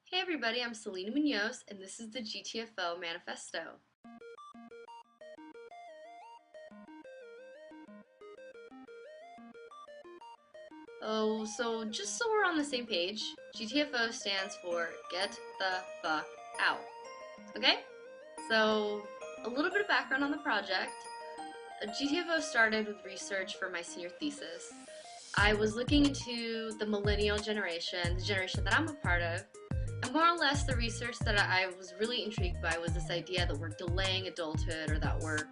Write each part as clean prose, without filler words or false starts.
Hey everybody, I'm Selena Munoz, and this is the G.T.F.O Manifesto. So just so we're on the same page, G.T.F.O stands for Get the Fuck Out. Okay? So, a little bit of background on the project. G.T.F.O started with research for my senior thesis. I was looking into the millennial generation, the generation that I'm a part of, and more or less the research that I was really intrigued by was this idea that we're delaying adulthood, or that we're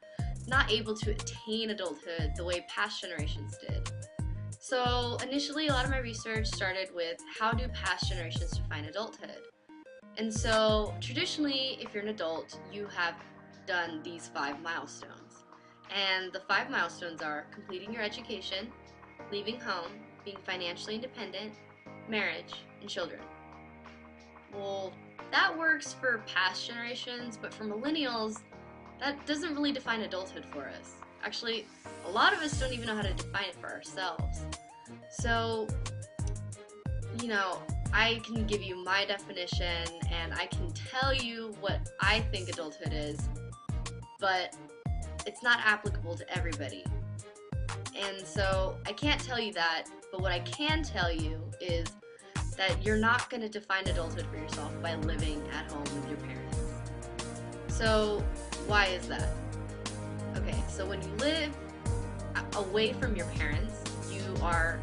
not able to attain adulthood the way past generations did. So initially a lot of my research started with how do past generations define adulthood. And so traditionally, if you're an adult, you have done these 5 milestones. And the 5 milestones are completing your education, leaving home, being financially independent, marriage, and children. Well, that works for past generations, but for millennials, that doesn't really define adulthood for us. Actually, a lot of us don't even know how to define it for ourselves. So, I can give you my definition and I can tell you what I think adulthood is, but it's not applicable to everybody. And so I can't tell you that, but what I can tell you is that you're not going to define adulthood for yourself by living at home with your parents. So why is that? Okay, so when you live away from your parents, you are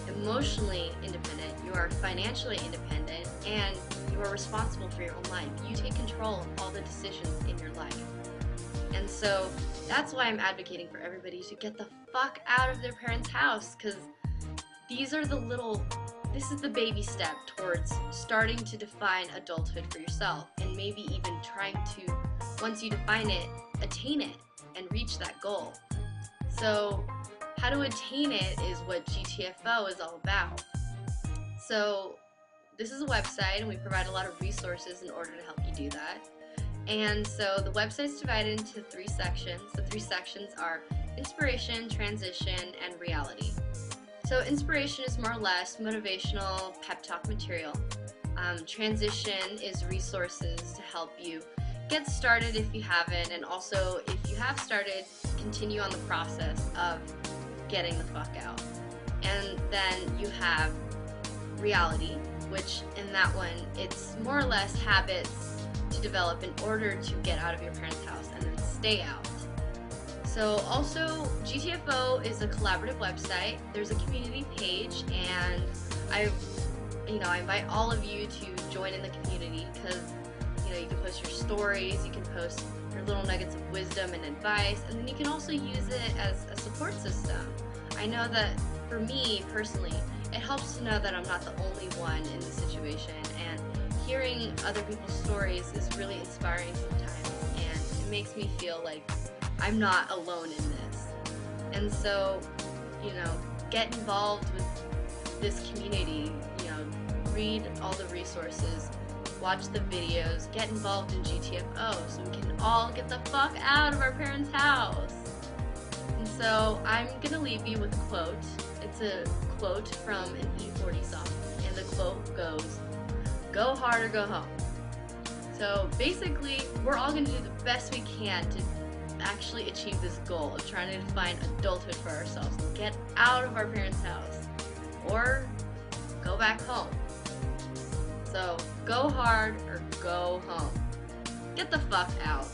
emotionally independent, you are financially independent, and you are responsible for your own life. You take control of all the decisions in your life. And so that's why I'm advocating for everybody to get the fuck out of their parents' house, because this is the baby step towards starting to define adulthood for yourself, and maybe even trying to, once you define it, attain it and reach that goal. So how to attain it is what G.T.F.O is all about. So this is a website and we provide a lot of resources in order to help you do that. And so the website's divided into 3 sections. The 3 sections are inspiration, transition, and reality. So inspiration is more or less motivational pep talk material. Transition is resources to help you get started if you haven't, and also if you have started, continue on the process of getting the fuck out. And then you have reality, which in that one, it's more or less habits to develop in order to get out of your parents' house and then stay out. So also, G.T.F.O is a collaborative website. There's a community page, and I invite all of you to join in the community, because you can post your stories, you can post your little nuggets of wisdom and advice, and then you can also use it as a support system. I know that for me personally, it helps to know that I'm not the only one in this situation, and hearing other people's stories is really inspiring sometimes, and it makes me feel like I'm not alone in this. And so, get involved with this community, read all the resources, watch the videos, get involved in G.T.F.O so we can all get the fuck out of our parents' house. And so I'm gonna leave you with a quote. It's a quote from an E40 song, and the quote goes, "Go hard or go home." So basically, we're all gonna do the best we can to actually achieve this goal of trying to define adulthood for ourselves, get out of our parents' house, or go back home. So go hard or go home. Get the fuck out.